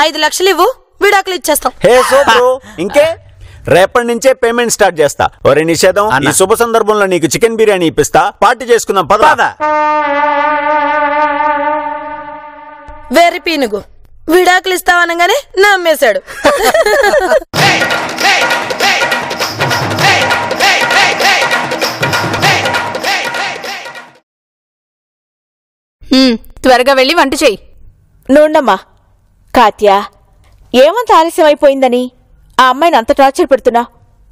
5 లక్షలు ఇవ్వు, విడాకులు ఇచ్చేస్తాం. హే సూపరు, ఇంకే రేపటి నుంచే పేమెంట్ స్టార్ట్ చేస్తా. ఒరే నిషేధం, ఈ శుభ సందర్భంలో నీకు చికెన్ బిర్యానీ ఇప్పిస్తా, పార్టీ చేసుకుందాం పద. వెర్రి పీనుగు, విడాకులు ఇస్తావనగానే నమ్మేశాడు. త్వరగా వెళ్ళి వంట చెయ్యి. నూనమ్మా. కాత్యా, ఏమంత ఆలస్యం అయిపోయిందని ఆ అమ్మాయిని అంత టార్చర్ పెడుతున్నా?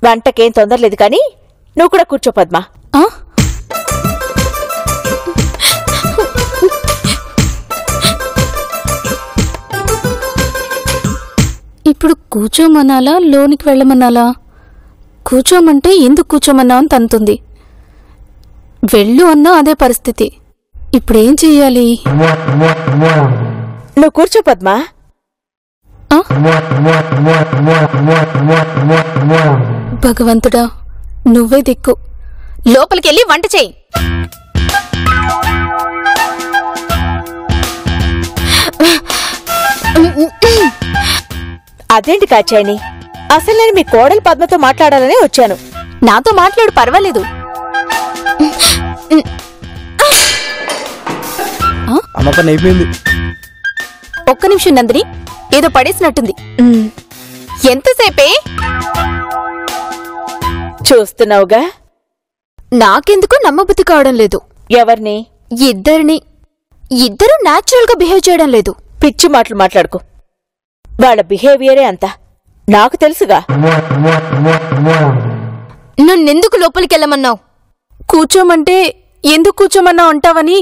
వంటకేం తొందరలేదు కానీ నువ్వు కూడా కూర్చో పద్మా. ఇప్పుడు కూర్చోమనాలా లోనికి వెళ్ళమనాలా? కూర్చోమంటే ఎందుకు కూర్చోమన్నా అని తంతుంది. వెళ్ళు అన్నా అదే పరిస్థితి. ఇప్పుడేం చెయ్యాలి? నువ్వు కూర్చో పద్మా. భగవంతుడా, నువ్వే దిక్కు. లోపలికెళ్ళి వంట చెయ్యి. అదేంటి కాచాయని, అసలు నేను మీ కోడలు పద్మతో మాట్లాడాలనే వచ్చాను. నాతో మాట్లాడు, పర్వాలేదు. అమ్మ పని అయిపోయింది. ఒక్క నిమిషం నందిని, ఏదో పడేసినట్టుంది. ఎంతసేపే చూస్తున్నావుగా? నాకెందుకు నమ్మబుద్ధి కావడం లేదు. ఎవరిని? ఇద్దరు న్యాచురల్ గా బిహేవ్ చేయడం లేదు. పిచ్చి మాటలు మాట్లాడుకో. వాళ్ళ బిహేవియరే అంతా నాకు తెలుసుగా. నన్నెందుకు లోపలికెళ్ళమన్నావు? కూర్చోమంటే ఎందుకు కూర్చోమన్నావు అంటావని.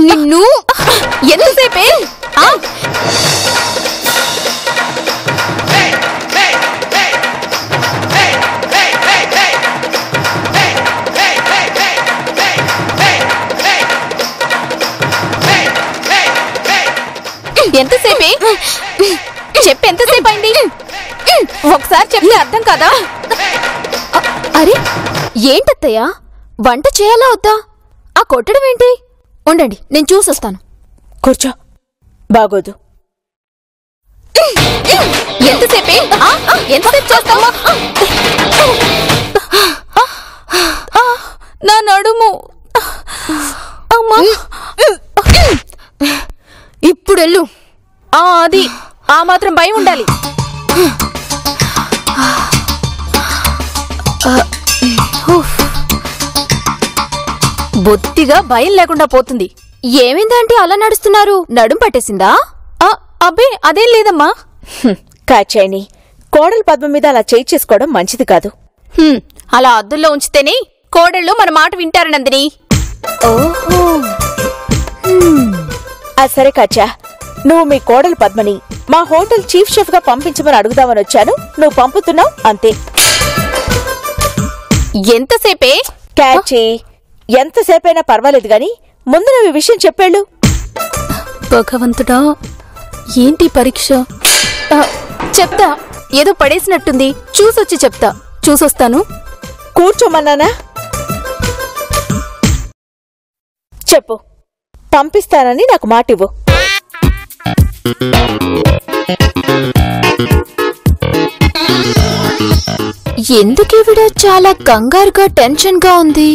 నిన్ను ఎంతసేపే? ఎంతసేపే చెప్పి, ఎంతసేపు అయింది? ఒకసారి చెప్తే అర్థం కాదా? అరే ఏంటత్తయ్యా, వంట చేయాలా వద్దా? ఆ కొట్టడం ఏంటి? ఉండండి, నేను చూసొస్తాను. కూర్చో. బాగోదు. ఎంతసేపే? ఎంతసేపు చేస్తావా? నా నడుము. అమ్మా, ఇప్పుడెళ్ళు. అది ఆ మాత్రం భయం ఉండాలి. బొత్తిగా భయం లేకుండా పోతుంది. ఏమైందంటే అలా నడుస్తున్నారు? నడుం పట్టేసిందా? అబ్బే అదేం లేదమ్మా. కాచాయని, కోడలు పద్మ మీద అలా చేయి చేసుకోవడం మంచిది కాదు. అలా అద్దుల్లో ఉంచితేనే కోడళ్ళు మన మాట వింటారు నందిని. ఓహో, సరే కాచా, నువ్వు మీ కోడలు పద్మని మా హోటల్ చీఫ్ షెఫ్ గా పంపించమని అడుగుదామని వచ్చాను. నువ్వు పంపుతున్నావు అంతే. ఎంతసేపే? క్యాచీ, ఎంతసేపైనా పర్వాలేదు గాని ముందు నువ్వు ఈ విషయం చెప్పేళ్ళు. భగవంతుడా, ఏంటి పరీక్ష? చెప్తా. ఏదో పడేసినట్టుంది, చూసొచ్చి చెప్తా. చూసొస్తాను. కూర్చోమన్నానా? చెప్పు. పంపిస్తానని నాకు మాటివ్వు. ఎందుకివిడ చాలా కంగారుగా టెన్షన్ గా ఉంది?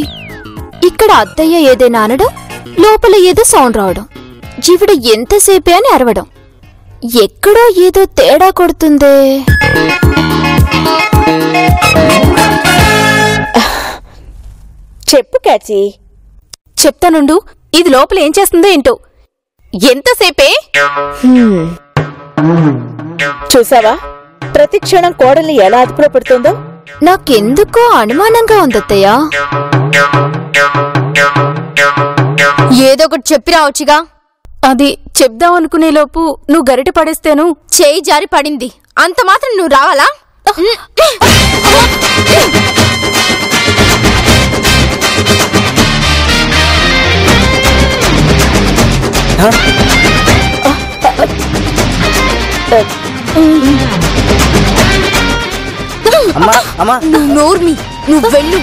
ఇక్కడ అత్తయ్య ఏదైనా అనడం, లోపల ఏదో సౌండ్ రావడం, జీవిడ ఎంతసేపే అని అరవడం. ఎక్కడో ఏదో తేడా కొడుతుందే. చెప్పు క్యాచీ. చెప్తానుండు. ఇది లోపల ఏం చేస్తుందో ఏంటో. ఎంతసేపే? చూసావా ప్రతి క్షణం కోడల్ని ఎలా అదుపులో పెడుతుందో? నాకెందుకో అనుమానంగా ఉందత్తయ్యా. ఏదో ఒకటి చెప్పి రావచ్చుగా. అది చెప్దామనుకునే లోపు నువ్వు గరిట పడేస్తేను చేయి జారి పడింది. అంత మాత్రం నువ్వు రావాలా? నోర్మి, నువ్వు వెళ్ళు.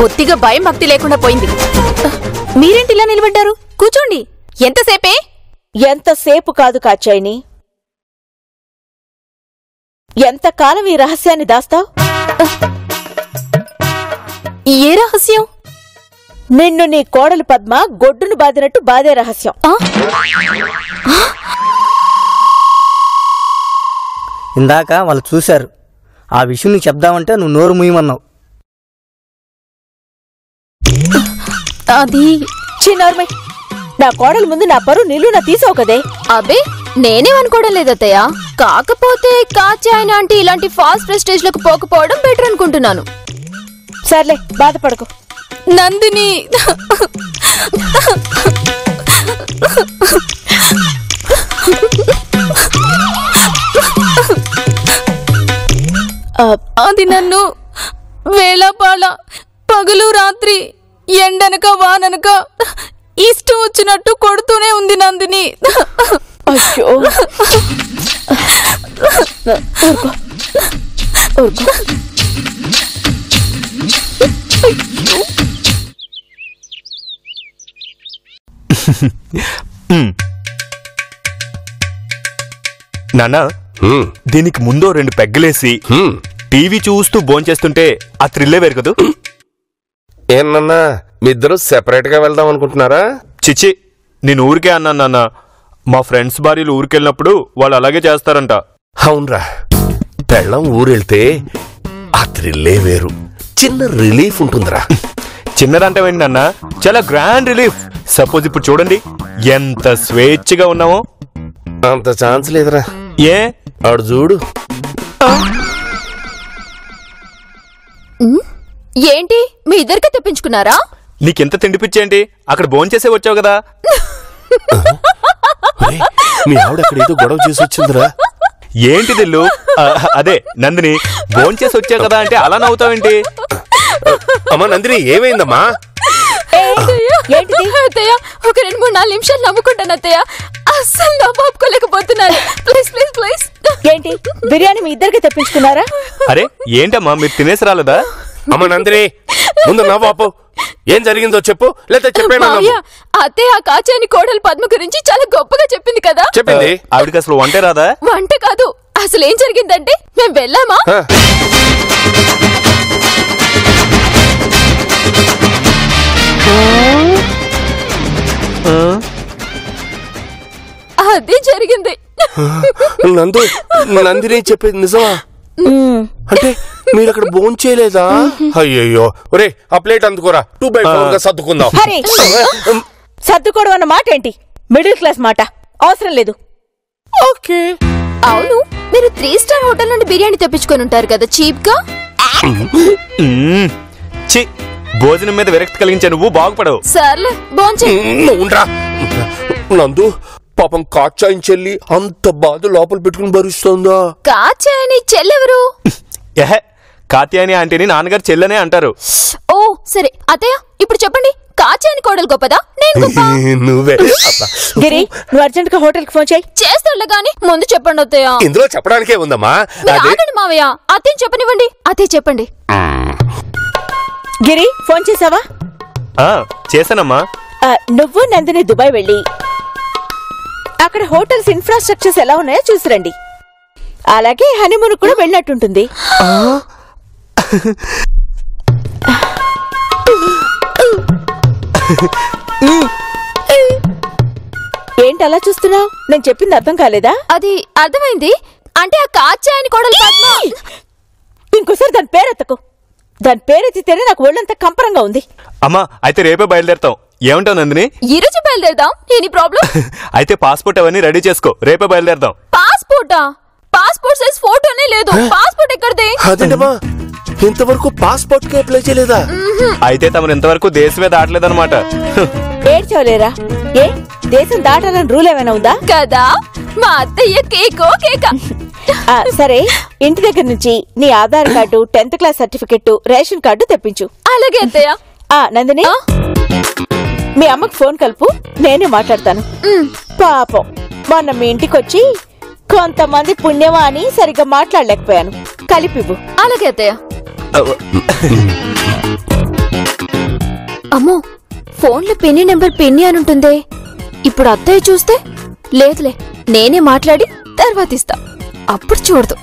బొత్తిగా భయం భక్తి లేకుండా పోయింది. మీరేంటి ఇలా నిలబడ్డారు? కూర్చోండి. ఎంతసేపే? ఎంతసేపు కాదు కాచాయిని. ఎంతకాలం ఈ రహస్యాన్ని దాస్తావ్? ఏ రహస్యం? నిన్ను నీ కోడలు పద్మ గొడ్డును బాదినట్టు బాదే రహస్యం. ఇందాక వాళ్ళు చూశారు. ఆ విషయం నీకు చెప్దామంటే నువ్వు నోరు ముయ్యమన్నావు. అది చిన్నోర్మై, నా కోడలు ముందు నా పరువు నిలువున తీసావు కదే. అబే నేనేమనుకోవడం లేదత్తయ్య. కాకపోతే కాచాయన అంటే ఇలాంటి ఫాస్ట్ ప్రెస్టేజ్ లకు పోకపోవడం బెటర్ అనుకుంటున్నాను. సర్లే, బాధపడకు. నందిని అది నన్ను వేళాపాళ పగలు రాత్రి ఎండనక వాననక ఇష్టం వచ్చినట్టు కొడుతూనే ఉంది నందిని. అయ్యో, నాన్నా, దీనికి ముందో 2 పెగ్గలేసి టీవీ చూస్తూ భోంచేస్తుంటే ఆ థ్రిల్లే వేరు కదూ. ఏమన్నా మీ ఇద్దరు సెపరేట్ గా వెళ్దాం అనుకుంటున్నారా? చిచి, నేను ఊరికే అన్నాను నాన్న. మా ఫ్రెండ్స్ భార్యలు ఊరికెళ్ళినప్పుడు వాళ్ళు అలాగే చేస్తారంట. అవునరా, పెళ్ళం ఊరెళ్తే ఆ థ్రిల్లే వేరు. చిన్న రిలీఫ్ ఉంటుందిరా. చిన్నదంటే ఏంటి నాన్న, చాలా గ్రాండ్ రిలీఫ్. సపోజ్ ఇప్పుడు చూడండి ఎంత స్వేచ్ఛగా ఉన్నామో. అంత ఛాన్స్ లేదురా. ఏ ఆడు చూడు. ఏంటి మీ ఇద్దరికి తెప్పించుకున్నారా? నీకెంత తిండిపిచ్చేంటి, అక్కడ భోంచేసే వచ్చావు కదా. మీ ఆవిడ అక్కడ ఏదో గొడవ చేసి వచ్చిందిరా. ఏంటి దిల్లు? అదే నందిని, భోంచేసి వచ్చావు కదా అంటే అలా నవ్వుతావేంటి? అమ్మా నందిని, ఏమైందమ్మా? అత్తయ్య, ఒక 2-3-4 నిమిషాలు నవ్వుకుంటాను అత్తయ్య. అస్సలు నవ్వు ఆపుకోలేకపోతున్నాను. Please please please. ఏంటి బిర్యానీ మీ ఇద్దరికి తెప్పించుకున్నారా? అరే ఏంటమ్మా, మీరు తినేసి రాలేదా? అమ్మ నందిని, ముందు నవ్వు. ఏం జరిగిందో చెప్పు, లేదా చెప్పాను. అత్తయ్య ఆ కాచాని కోడలు పద్మ గురించి చాలా గొప్పగా చెప్పింది కదా. చెప్పింది. ఆవిడకి అసలు వంటే రాదా? వంట కాదు, అసలు ఏం జరిగిందంటే మేము వెళ్ళామా, అది జరిగింది. నందిని చెప్పేది నిజమా? అంటే మీరు అక్కడ భోంచేయలేదా? అయ్యయ్యో, ఒరే ఆ ప్లేట్ అందుకోరా, 2/4 గా సర్దుకుందాం. సర్దుకోవడం అన్న మాట ఏంటి? మిడిల్ క్లాస్ మాట, అవసరం లేదు. ఓకే. అవును, మీరు 3 స్టార్ హోటల్ నుండి బిర్యానీ తెప్పించుకొని ఉంటారు కదా చీప్ గా. చి, భోజనం మీద విరక్తి కలిగించే నువ్వు బాగుపడవు. సర్లే భోంచే. నందు, పాపం కాచాయిని చెల్లి అంత బాధ లోపల పెట్టుకుని భరిస్తోందా? కాచాయని చెల్లెవరు? ఏహే, కాత్యాయని ఆంటీని నాన్నగారు చెల్లెనే అంటారు. ఓ సరే అత్తయ్య, ఇప్పుడు చెప్పండి, కాచాయని కోడలు గొప్పదా నేను గొప్ప? నువ్వే. గిరి, నువ్వు అర్జెంట్ గా హోటల్ కి ఫోన్ చేయి. చేస్తాడులే గాని ముందు చెప్పండి అత్తయ్య. ఇందులో చెప్పడానికే ఉందమ్మా. ఆగండి మావయ్య, అత్తయ్య చెప్పనివ్వండి. అత్తయ్య చెప్పండి. గిరి, ఫోన్ చేసావా? చేశానమ్మా. నువ్వు నందిని దుబాయ్ వెళ్ళి అక్కడ హోటల్స్ ఇన్ఫ్రాస్ట్రక్చర్స్ ఎలా ఉన్నాయో చూసిరండి. అలాగే హనీమూన్ కూడా వెళ్ళినట్టుంటుంది. ఏంటి అలా చూస్తున్నావు? నేను చెప్పింది అర్థం కాలేదా? అది అర్థమైంది. అంటే ఆ కాచాయని కోడలు పద్మ. ఇంకోసారి దాని పేరెత్తకు. దాని పేరెత్తితేనే నాకు ఒళ్ళంతా కంపరంగా ఉంది. అమ్మా, అయితే రేపే బయలుదేరతాం. ఏమంటావు నందిని? ఈ రోజు బయలుదేరదాం. ఏంటి ప్రాబ్లం? అయితే పాస్పోర్ట్ అవన్నీ రెడీ చేసుకో, రేపే బయలుదేరదాం. పాస్పోర్టా? పాస్పోర్ట్ సైజ్ ఫోటోనే లేదు. పాస్పోర్ట్ ఎక్కడిది? అదేంటమ్మా, ఇంతవరకు పాస్పోర్ట్ కి అప్లై చేయలేదా? అయితే తమరు ఇంతవరకు దేశమే దాటలేదన్నమాట. ఏడ్చవలేరా? ఏ దేశం దాటాలని రూల్ ఏమైనా ఉందా? కదా, మా అత్తయ్య కేకో కేక. సరే, ఇంటి దగ్గర నుంచి నీ Aadhaar card, 10th class certificate, ration card తెప్పించు. అలాగే అత్తయ్య. నందిని, మీ అమ్మకి ఫోన్ కలుపు, నేనే మాట్లాడతాను. పాపం మొన్న మీ ఇంటికొచ్చి కొంతమంది పుణ్యమా అని సరిగ్గా మాట్లాడలేకపోయాను. కలిపివ్వు. అలాగే అత్తయ్య. అమ్మో, ఫోన్లో పిన్ని నెంబర్ పిన్ని అని ఉంటుందే. ఇప్పుడు అత్తయ్య చూస్తే లేదులే, నేనే మాట్లాడి తర్వాత ఇస్తా, అప్పుడు చూడదు.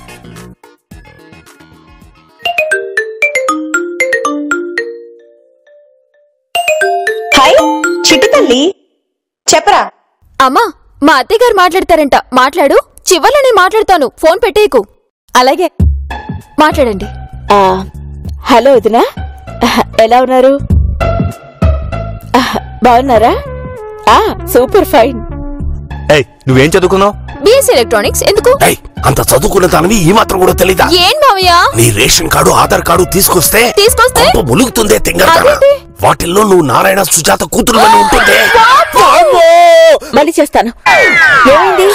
హాయ్ చిట్టి తల్లి, చెప్పరా. అమ్మా, మా అత్తయ్య గారు మాట్లాడతారంట. మాట్లాడు, చివర్లో నేను మాట్లాడతాను. ఫోన్ పెట్టేయకు. అలాగే మాట్లాడండి. హలో వదినా, ఎలా ఉన్నారు? బాగున్నారా? Super fine. ఏయ్, నువ్వేం చదువుకున్నావు? BSc electronics. ఎందుకు? అంత చదువుకున్న తనవి ఈ మాత్రం కూడా తెలీదా? ఏం మావయ్య? నీ రేషన్ కార్డు ఆధార్ కార్డు తీసుకొస్తే ములుగుతుందే తింగరతన. వాటిల్లో నువ్వు నారాయణ సుజాత కూతురు ఉంటుంది. మళ్ళీ చేస్తాను. ఏమైంది?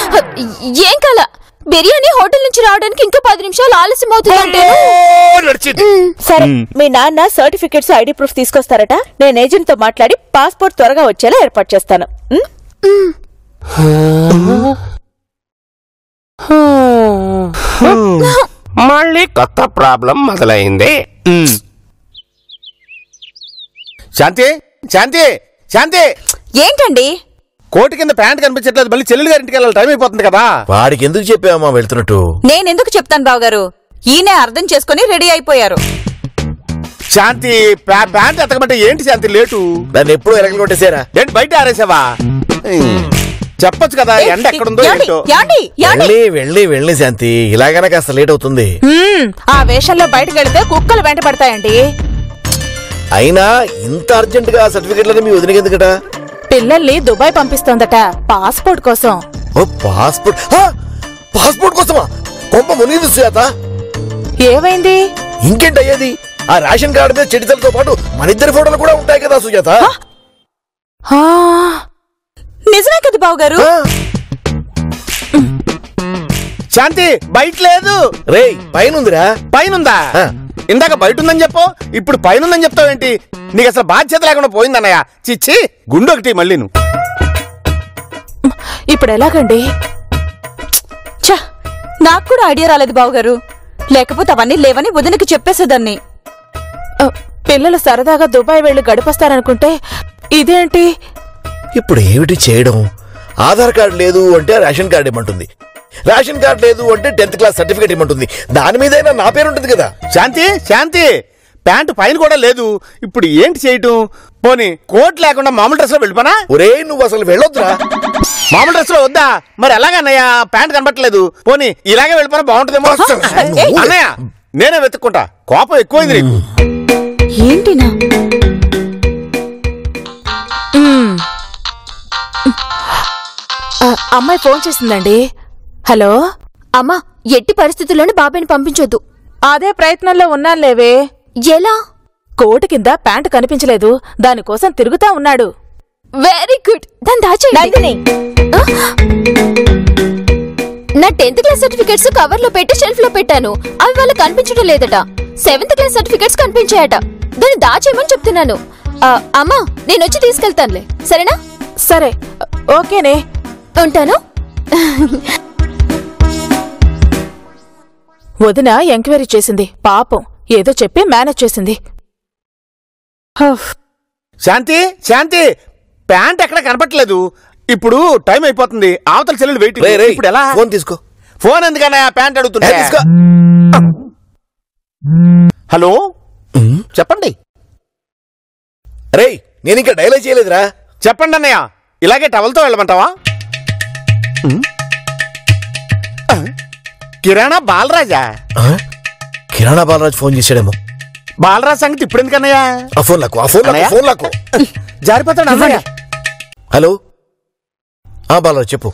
ఏం కాల, బిర్యానీ హోటల్ నుంచి రావడానికి ఇంకా 10 నిమిషాలు ఆలస్యం అవుతుందంటే. సరే, మీ నాన్న సర్టిఫికెట్స్ ఐడి ప్రూఫ్ తీసుకొస్తారట. నేను ఏజెంట్ తో మాట్లాడి పాస్పోర్ట్ త్వరగా వచ్చేలా ఏర్పాటు చేస్తాను. మళ్ళీ కొత్త ప్రాబ్లం మొదలైంది. శాంతి, శాంతి, శాంతి, ఏంటండి? కోటి కింద ప్యాంట్ కనిపించట్లేదు. మళ్ళీ చెల్లెలు గారి ఇంటికి వెళ్ళాలి, టైం అయిపోతుంది కదా. వాడికి ఎందుకు చెప్పావమ్మా వెళ్తున్నట్టు? నేనెందుకు చెప్తాను బావగారు, ఈయనే అర్థం చేసుకుని రెడీ అయిపోయారు. శాంతి, ప్యాంట్ ఎతకమంటే ఏంటి శాంతి లేటు? దాన్ని ఎప్పుడు ఎలకలు కొట్టేశారా? ఏంటి బయట ఆరేసావా? చెప్పొచ్చు కదా ఎండ ఎక్కడుందో ఏంటో. వెళ్ళి శాంతి, ఇలాగైనా కాస్త లేట్ అవుతుంది. ఆ వేషంలో బయటకు వెళితే కుక్కలు వెంట పడతాయండి. అయినా ఇంత అర్జెంట్ గా సర్టిఫికెట్లని మీ వదినకి ఎందుకట? పిల్లల్ని దుబాయ్ పంపిస్తోందట, పాస్పోర్ట్ కోసం. ఓ పాస్పోర్ట్? పాస్పోర్ట్ కోసమా? కొంప మునిగింది సుజాత. ఏమైంది? ఇంకేంటి అయ్యేది? ఆ రేషన్ కార్డు మీద చెడితలతో పాటు మన ఇద్దరి ఫోటోలు కూడా ఉంటాయి కదా సుజాత. నిజమే కదా బావగారు. శాంతి, బయట లేదు. రే, పైనుందిరా. పైనుందా? ఇందాక బయట ఉందని చెప్పు, ఇప్పుడు పైనుందని చెప్తావేంటి? నీకు అసలు బాధ్యత లేకుండా పోయిందన్నయ్య. చిచ్చి, గుండు ఒకటి మళ్ళీ నువ్వు. ఇప్పుడు ఎలాగండి? నాకు కూడా ఐడియా రాలేదు బావగారు, లేకపోతే అవన్నీ లేవని వదినకి చెప్పేసేదాన్ని. పిల్లలు సరదాగా దుబాయ్ వెళ్లి గడిపొస్తారనుకుంటే ఇదేంటి? ఇప్పుడు ఏమిటి చేయడం? ఆధార్ కార్డు లేదు అంటే రేషన్ కార్డు ఇమ్మంటుంది, రేషన్ కార్డు లేదు అంటే 10th క్లాస్ సర్టిఫికేట్ ఇమ్మంటుంది. దాని మీదైనా నా పేరు ఉంటుంది కదా. శాంతి, శాంతి, ప్యాంటు పైన కూడా లేదు. ఇప్పుడు ఏంటి చేయటం? పోనీ కోట్ లేకుండా మామూలు డ్రెస్ లో వెళ్ళిపోనా? ఒరే, నువ్వు అసలు వెళ్ళొద్దురా. మామూలు డ్రెస్ లో వద్దా? మరి ఎలాగన్నయ్య? ప్యాంట్ కనబట్టలేదు. పోనీ ఇలాగే వెళ్ళిపోయినా బాగుంటుందేమో. అన్నయ్య, నేనే వెతుక్కుంటా. కోపం ఎక్కువైంది నీకు. ఏంటినా? అమ్మాయి ఫోన్ చేసిందండి. హలో అమ్మా, ఎట్టి పరిస్థితుల్లోనూ బాబాయ్ని పంపించొద్దు. అదే ప్రయత్నంలో ఉన్నానులేవే. ఎలా? కోటు కింద ప్యాంటు కనిపించలేదు, దానికోసం తిరుగుతా ఉన్నాడు. వెరీ గుడ్, దాన్ని దాచేయండి. నా 10th క్లాస్ సర్టిఫికెట్స్ కవర్ లో పెట్టి షెల్ఫ్ లో పెట్టాను. అవి వాళ్ళకి కనిపించడం లేదట. 7th class certificates కనిపించాయట. దాన్ని దాచేయమని చెప్తున్నాను. అమ్మా, నేను వచ్చి తీసుకెళ్తానులే, సరేనా? సరే, ఓకేనే, ఉంటాను. వదిన ఎంక్వైరీ చేసింది, పాపం ఏదో చెప్పి మేనేజ్ చేసింది. శాంతి, శాంతి, ప్యాంట్ ఎక్కడ కనపట్లేదు. ఇప్పుడు టైం అయిపోతుంది. అవతల చెల్లెలు వెయిట్. ఇప్పుడు ఎలా? ఫోన్ తీసుకో. ఫోన్ ఎందుకన్నా? ప్యాంట్ అడుగుతుంటే. హలో, చెప్పండి. రే, నేను ఇంకా డైలాగ్ చేయలేదురా. చెప్పండి అన్నయ్య. ఇలాగే టవల్తో వెళ్ళమంటావా? కిరాణా బాలరాజా? కిరాణా బాలరాజ్ ఫోన్ చేశాడేమో. బాలరాజ్ సంగతి ఇప్పుడు ఎందుకన్నయ్యా? ఆ ఫోన్ లాక్కు. జారిపోతాడు అన్నయ్య. హలో, బాలరాజ్ చెప్పు.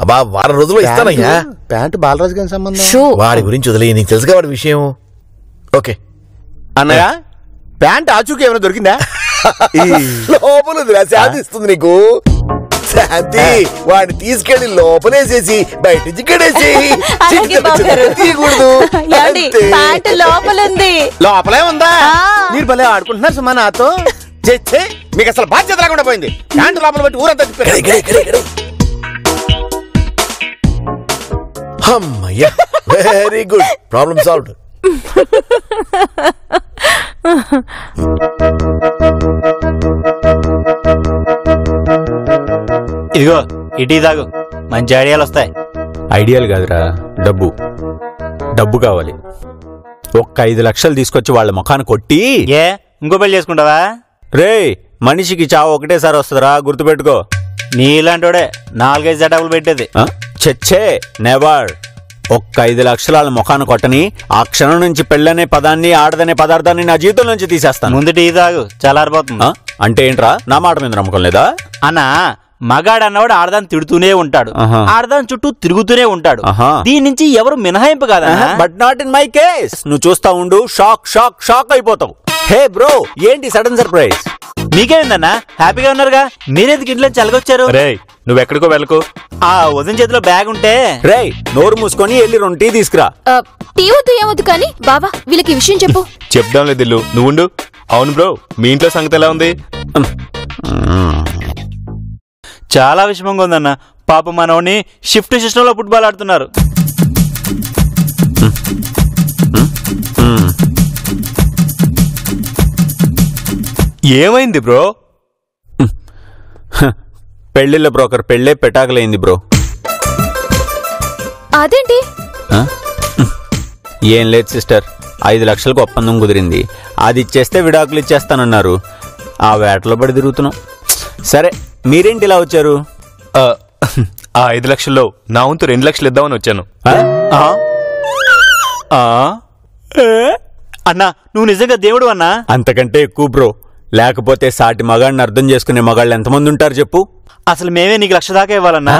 అబ్బా, వారం రోజుల్లో ఇస్తానయ్యా. ప్యాంటు బాలరాజు గారి సంబంధం. వాడి గురించి వదిలే, నీకు తెలుసుగా వాడి విషయం. ఓకే అన్నయ్య, ప్యాంట్ ఆచూకి ఏమైనా దొరికిందా? లోపల శాంతి ఇస్తుంది నీకు. శాంతి, వాడిని తీసుకెళ్లి లోపలేసేసి బయట నుంచి గడేసి తీయకూడదు. లోపలే ఉందా? మీరు భలే ఆడుకుంటున్నారు సుమా నాతో. మీకు అసలు బాధ్యత రాకుండా పోయింది. ప్యాంటు లోపల పెట్టి ఊరంతా తిప్పారు. అమ్మయ్యా, వెరీ గుడ్, ప్రాబ్లం సాల్వ్డ్. ఇదిగో ఇటీ తాగు, మంచి ఐడియాలు వస్తాయి. ఐడియాలు కాదురా, డబ్బు. డబ్బు కావాలి. ఒక్క 5 లక్షలు తీసుకొచ్చి వాళ్ళ ముఖాన్ని కొట్టి. ఏ ఇంకో పెళ్లి చేసుకుంటావా? రే, మనిషికి చావు ఒకటేసారి వస్తుందిరా, గుర్తుపెట్టుకో. నీలాంటోడే 4-5 సెటప్లు పెట్టేది. చచ్చే నెవర్. ఒక్క 5 లక్షల వాళ్ళ ముఖాన్ని కొట్టని ఆ క్షణం నుంచి పెళ్ళనే పదాన్ని, ఆడదనే పదార్థాన్ని నా జీవితం నుంచి తీసేస్తాను. ముందు టీ తాగు, చల్లారిపోతుంది. అంటే ఏంట్రా, నా మాట మీద నమ్మకం లేదా? అన్నా, మగాడు అన్నవాడు ఆడదాన్ని తిడుతూనే ఉంటాడు, ఆడదాని చుట్టూ తిరుగుతూనే ఉంటాడు. దీని నుంచి ఎవరు మినహాయింపు కాదా? But not in my case. నువ్వు చూస్తా ఉండు, షాక్ షాక్ షాక్ అయిపోతావు. హే బ్రో, ఏంటి సడన్ సర్ప్రైజ్? మీకేందన్నా, హ్యాపీగా ఉన్నారుగా, మీరెందుకు ఇంట్లో చల్లగొచ్చారు? రే, నువ్వెక్కడికో వెళ్ళకు. ఆ వదిన చేతిలో బ్యాగ్ ఉంటే. రే, నోరు మూసుకొని వెళ్ళి 2 టీ తీసుకురా. టీ వద్దు ఏమొద్దు కానీ బావా వీళ్ళకి ఈ విషయం చెప్పు. చెప్దాం లేదు దిల్లు, నువ్వుండు. అవును బ్రో, మీ ఇంట్లో సంగతి ఎలా ఉంది? చాలా విషమంగా ఉందన్న. పాప మనోని షిఫ్ట్ సిస్టంలో ఫుట్బాల్ ఆడుతున్నారు. ఏమైంది బ్రో? పెళ్లిళ్ళ బ్రోకర్ పెళ్ళే పెటాకులైంది బ్రో. అదేంటి? ఏం లేదు సిస్టర్, 5 లక్షలకు ఒప్పందం కుదిరింది. అది ఇచ్చేస్తే విడాకులు ఇచ్చేస్తానన్నారు. ఆ వేటలో పడి తిరుగుతున్నాం. సరే, మీరేంటి ఇలా వచ్చారు? ఆ 5 లక్షల్లో నా వంతు 2 లక్షలు ఇద్దామని వచ్చాను. అన్నా, నువ్వు నిజంగా దేవుడు అన్నా? అంతకంటే ఎక్కువ బ్రో. లేకపోతే సాటి మగాడిని అర్థం చేసుకునే మగాళ్ళు ఎంతమంది ఉంటారు చెప్పు? అసలు మేమే నీకు 1,00,000 దాకా ఇవ్వాలన్నా.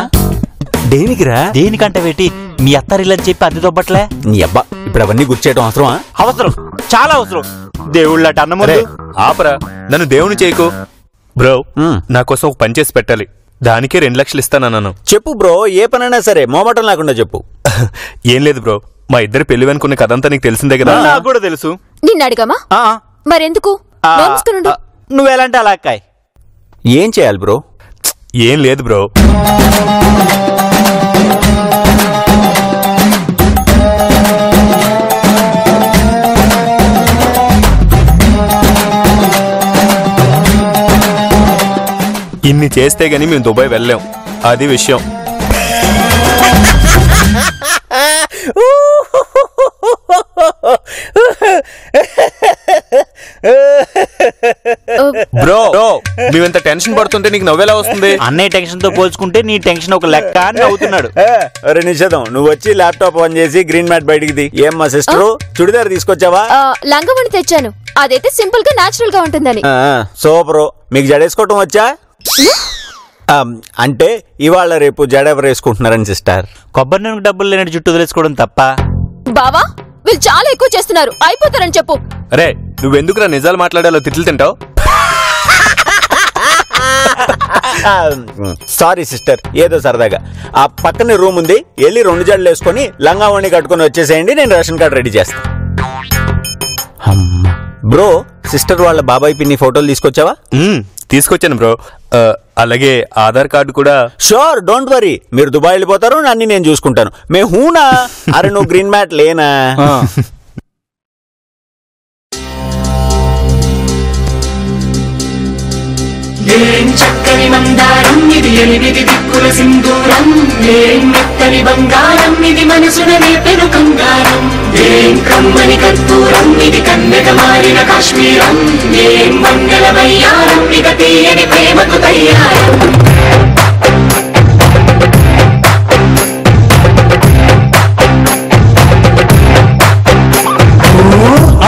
దేనికిరా? దేనికంటే వేటి, మీ అత్తారిల్లని చెప్పి అద్దె దొబ్బట్లే. నీ అబ్బా, ఇప్పుడు అవన్నీ గుర్చేయటం అవసరమా? అవసరం, చాలా అవసరం. దేవుళ్ళట అన్నముందు ఆపరా, నన్ను దేవుని చేయకు. బ్రో, నా కోసం ఒక పని చేసి పెట్టాలి. దానికే 2 లక్షలు ఇస్తానన్నాను. చెప్పు బ్రో, ఏ పనైనా సరే మోమటం లేకుండా చెప్పు. ఏం లేదు బ్రో, మా ఇద్దరు పెళ్లి అనుకునే కథంతా నీకు తెలిసిందే కదా. నాకు కూడా తెలుసు. నిన్ను అడిగామా? మరెందుకు? నువ్వెలాంటే అలా అక్కాయ్. ఏం చేయాలి బ్రో? ఏం లేదు బ్రో, ఇన్ని చేస్తే గానీ మేము దుబాయ్ వెళ్ళాం. అది విషయం. బ్రో, మేమెంత టెన్షన్ పడుతుంటే నీకు నవ్వేలా వస్తుంది? అన్నయ్య టెన్షన్ తో పోల్చుకుంటే నీ టెన్షన్ ఒక లెక్క అని నవ్వుతున్నాడు. అరే నిషేధం, నువ్వు వచ్చి ల్యాప్టాప్ ఆన్ చేసి గ్రీన్ మ్యాట్ బయటికి. ఏం మా సిస్టర్, చుడిదార్ తీసుకొచ్చావా? లంగవని తెచ్చాను, అదైతే సింపుల్ గా నాచురల్ గా ఉంటుందని. సూపర్. మీకు జడేసుకోవటం వచ్చా? అంటే ఇవాళ రేపు జడ ఎవరు వేసుకుంటున్నారని సిస్టర్. కొబ్బరి నూనె డబ్బులు లేనట్టు జుట్టు వదిలేసుకోవడం తప్ప. బావా, వీళ్ళు చాలా ఎక్కువ చేస్తున్నారు, అయిపోతారని చెప్పు. అరే, నువ్వెందుకురా నిజాలు మాట్లాడాలో తిట్లు తింటావు? సారీ సిస్టర్, ఏదో సరదాగా. ఆ పక్కనే రూమ్ ఉంది, వెళ్ళి 2 జడలు వేసుకొని లంగా ఓణి కట్టుకొని వచ్చేసేయండి, నేను రేషన్ కార్డు రెడీ చేస్తాను. బ్రో, సిస్టర్ వాళ్ళ బాబాయ్ పిన్ని ఫోటోలు తీసుకొచ్చావా? తీసుకొచ్చాను బ్రో. అలాగే ఆధార్ కార్డు కూడా. Sure, don't worry. మీరు దుబాయ్ వెళ్ళిపోతారు, అన్ని నేను చూసుకుంటాను. మే హూనా? అరే నువ్వు గ్రీన్ మ్యాట్ లేనా? ఏం చక్కని మందారం ఇది, 8 దిక్కుల సింధూరం. ఏం మెత్తని బంగారం ఇది, మనసున రేపెను కంగారం. ఏం కమ్మని కర్పూరం ఇది, కన్నెగ మారిన కాశ్మీరం. ఏం మంగళమయ్యారం ఇక తీయని ప్రేమకు తయ్యారం.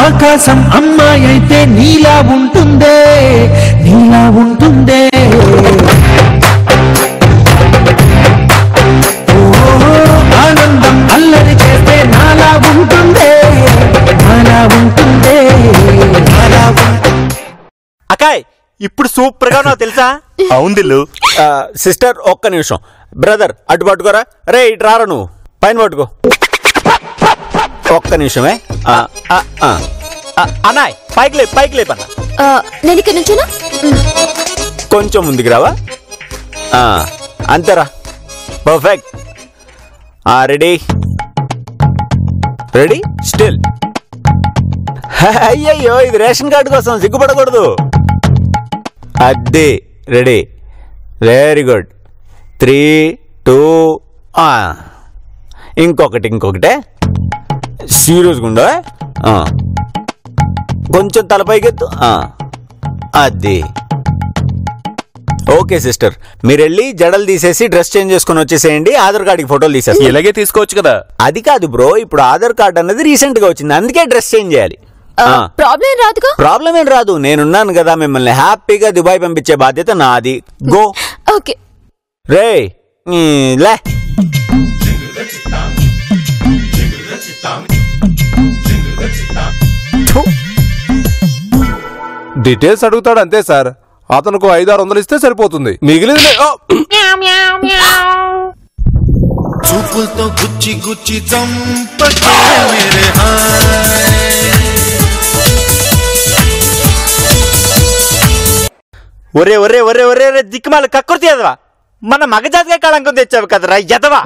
ఆకాశం అమ్మాయి అయితే నీలా ఉంటుందే, నీలా ఉంటుందే. ఆనందం అల్లరి చేస్తే నాలా ఉంటుందే, నాలా ఉంటుందే, నాలా ఉంటుందే. అకాయ్, ఇప్పుడు సూపర్ గా నాకు తెలుసా? అవును దిల్లు. సిస్టర్ ఒక్క నిమిషం. బ్రదర్ అటు పట్టుకోరా. రే ఇటు రారా, నువ్వు పైన పట్టుకో. ఒక్క నిమిషమే. అన్నాయ్, పైకి లేపన్నా. నేను ఇక్కడ నుంచేనా? కొంచెం ముందుకు రావా? అంతేరా, పర్ఫెక్ట్. Ready ready still. అయ్యయ్యో ఇది రేషన్ కార్డు కోసం సిగ్గుపడకూడదు. అది రెడీ, వెరీ గుడ్. 3, 2 ఇంకొకటే సీరియస్గా ఉండ, కొంచెం తలపైకెత్తు. అది ఓకే సిస్టర్, మీరు వెళ్ళి జడలు తీసేసి డ్రెస్ చేంజ్ చేసుకుని వచ్చేసేయండి. ఆధార్ కార్డుకి ఫోటోలు తీసేసి ఇలాగే తీసుకోవచ్చు కదా. అది కాదు బ్రో, ఇప్పుడు ఆధార్ కార్డు అన్నది రీసెంట్ గా వచ్చింది, అందుకే డ్రెస్ చేంజ్ చేయాలి. ప్రాబ్లం రాదుగా. ప్రాబ్లం ఏం రాదు, నేనున్నాను కదా, మిమ్మల్ని హ్యాపీగా దుబాయ్ పంపించే బాధ్యత నాది. గో. ఓకే రే లే. డీటెయిల్స్ అడుగుతాడు అంతే సార్. అతనికి 500-600 ఇస్తే సరిపోతుంది, మిగిలింది చూపులతో గుచ్చి గుచ్చి చంపకే మేరే హాయ్. ఒరే ఒరే ఒరే ఒరే దిక్కుమాల కక్కుర్తి ఎదవా, మన మగజాతిగా కళంకం తెచ్చావు కదరా ఎదవా.